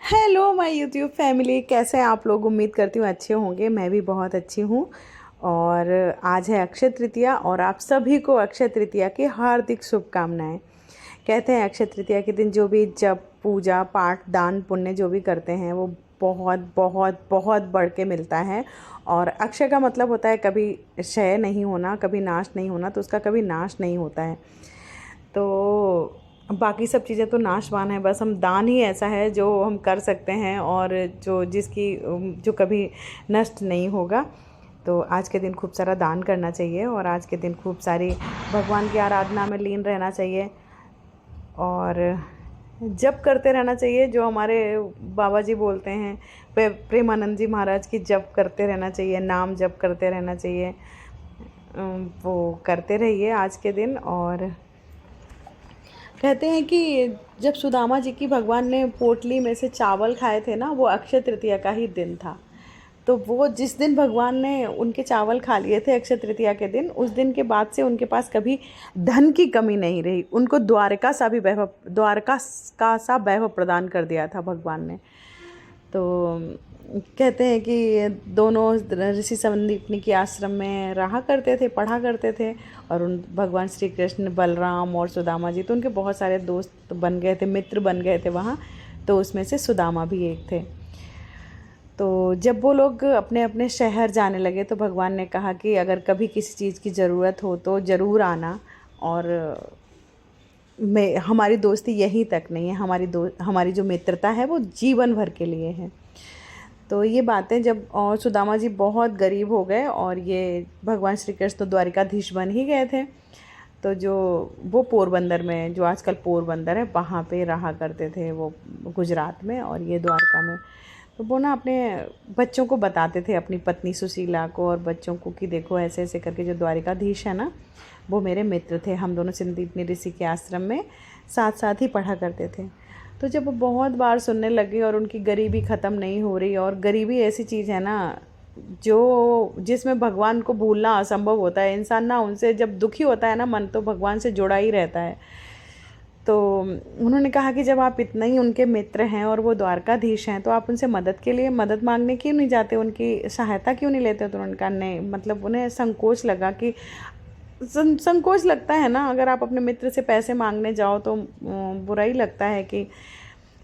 Hello my YouTube family, कैसे हैं आप लोग। उम्मीद करती हूँ अच्छे होंगे। मैं भी बहुत अच्छी हूँ। और आज है अक्षय तृतीया और आप सभी को अक्षय तृतीया की हार्दिक शुभकामनाएं। कहते हैं अक्षय तृतीया के दिन जो भी जप पूजा पाठ दान पुण्य जो भी करते हैं वो बहुत बहुत बहुत बढ़ के मिलता है। और अक्षय का मतलब होता है कभी क्षय नहीं होना, कभी नाश नहीं होना, तो उसका कभी नाश नहीं होता है। तो बाकी सब चीज़ें तो नाशवान है, बस हम दान ही ऐसा है जो हम कर सकते हैं और जो कभी नष्ट नहीं होगा। तो आज के दिन खूब सारा दान करना चाहिए और आज के दिन खूब सारी भगवान की आराधना में लीन रहना चाहिए और जप करते रहना चाहिए। जो हमारे बाबा जी बोलते हैं, प्रेमानंद जी महाराज की, जप करते रहना चाहिए, नाम जप करते रहना चाहिए। वो करते रहिए आज के दिन। और कहते हैं कि जब सुदामा जी की भगवान ने पोटली में से चावल खाए थे ना, वो अक्षय तृतीया का ही दिन था। तो वो जिस दिन भगवान ने उनके चावल खा लिए थे अक्षय तृतीया के दिन, उस दिन के बाद से उनके पास कभी धन की कमी नहीं रही। उनको द्वारका का सा वैभव प्रदान कर दिया था भगवान ने। तो कहते हैं कि दोनों ऋषि संदीपनी के आश्रम में रहा करते थे, पढ़ा करते थे। और उन भगवान श्री कृष्ण, बलराम और सुदामा जी, तो उनके बहुत सारे दोस्त बन गए थे, मित्र बन गए थे वहाँ। तो उसमें से सुदामा भी एक थे। तो जब वो लोग अपने अपने शहर जाने लगे तो भगवान ने कहा कि अगर कभी किसी चीज़ की ज़रूरत हो तो ज़रूर आना। और हमारी दोस्ती यहीं तक नहीं है, हमारी जो मित्रता है वो जीवन भर के लिए है। तो ये बातें जब, और सुदामा जी बहुत गरीब हो गए और ये भगवान श्री कृष्ण तो द्वारिकाधीश बन ही गए थे। तो जो वो पोरबंदर में, जो आजकल पोरबंदर है, वहाँ पे रहा करते थे वो, गुजरात में, और ये द्वारका में। तो वो ना अपने बच्चों को बताते थे, अपनी पत्नी सुशीला को और बच्चों को, कि देखो ऐसे ऐसे करके जो द्वारिकाधीश है ना, वो मेरे मित्र थे। हम दोनों संदीपनी ऋषि के आश्रम में साथ साथ ही पढ़ा करते थे। तो जब वो बहुत बार सुनने लगे और उनकी गरीबी ख़त्म नहीं हो रही, और गरीबी ऐसी चीज़ है ना जो जिसमें भगवान को भूलना असंभव होता है। इंसान ना उनसे जब दुखी होता है ना मन, तो भगवान से जुड़ा ही रहता है। तो उन्होंने कहा कि जब आप इतना ही उनके मित्र हैं और वो द्वारकाधीश हैं, तो आप उनसे मदद के लिए मदद मांगने क्यों नहीं जाते, उनकी सहायता क्यों नहीं लेते। तो उन्होंने कहा नहीं, मतलब उन्हें संकोच लगा कि संकोच लगता है ना, अगर आप अपने मित्र से पैसे मांगने जाओ तो बुरा ही लगता है कि।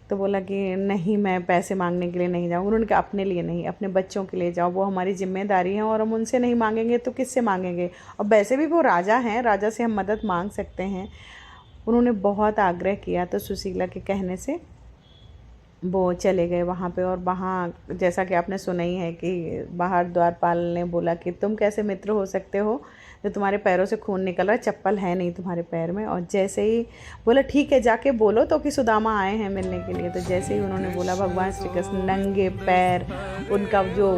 तो बोला कि नहीं, मैं पैसे मांगने के लिए नहीं जाऊँ। उन्होंने कहा अपने लिए नहीं, अपने बच्चों के लिए जाओ, वो हमारी जिम्मेदारी है और हम उनसे नहीं मांगेंगे तो किससे मांगेंगे। और वैसे भी वो राजा हैं, राजा से हम मदद मांग सकते हैं। उन्होंने बहुत आग्रह किया, तो सुशीला के कहने से वो चले गए वहाँ पे। और वहाँ जैसा कि आपने सुना ही है कि बाहर द्वारपाल ने बोला कि तुम कैसे मित्र हो सकते हो, जो तुम्हारे पैरों से खून निकल रहा है, चप्पल है नहीं तुम्हारे पैर में। और जैसे ही बोला ठीक है जाके बोलो तो कि सुदामा आए हैं मिलने के लिए, तो जैसे ही उन्होंने बोला, भगवान श्री कृष्ण नंगे पैर, उनका जो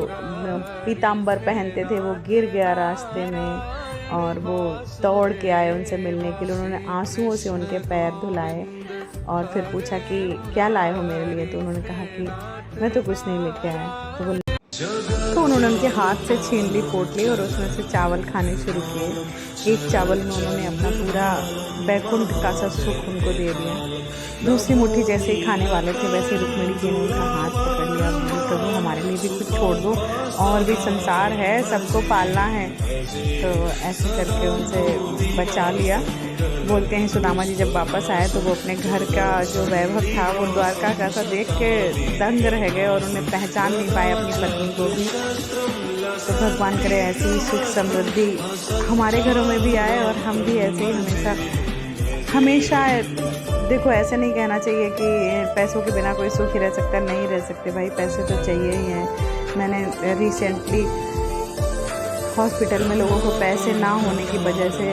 पीताम्बर पहनते थे वो गिर गया रास्ते में, और वो दौड़ के आए उनसे मिलने के लिए। उन्होंने आंसुओं से उनके पैर धुलाए और फिर पूछा कि क्या लाए हो मेरे लिए। तो उन्होंने कहा कि मैं तो कुछ नहीं लेके आया। तो उन्होंने उनके हाथ से छीन ली पोटली और उसमें से चावल खाने शुरू किए। एक चावल में उन्होंने अपना पूरा बैकुंठ का सा सुख उनको दे दिया। दूसरी मुट्ठी जैसे ही खाने वाले थे, वैसे रुक्मिणी जी ने उनका हाथ पकड़ लिया। प्रभु हमारे लिए भी कुछ छोड़ दो, और भी संसार है, सबको पालना है। तो ऐसे करके उनसे बचा लिया। बोलते हैं सुदामा जी जब वापस आए तो वो अपने घर का जो वैभव था वो द्वारका का सा देख के दंग रह गए और उन्हें पहचान नहीं पाए अपनी पत्नी को भी। तो भगवान करे ऐसी ही सुख समृद्धि हमारे घरों में भी आए और हम भी ऐसे ही हमेशा देखो, ऐसे नहीं कहना चाहिए कि पैसों के बिना कोई सुखी रह सकता, नहीं रह सकते भाई, पैसे तो चाहिए ही हैं। मैंने रिसेंटली हॉस्पिटल में लोगों को पैसे ना होने की वजह से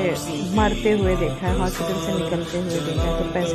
मरते हुए देखा है, हॉस्पिटल से निकलते हुए देखा है। तो पैसे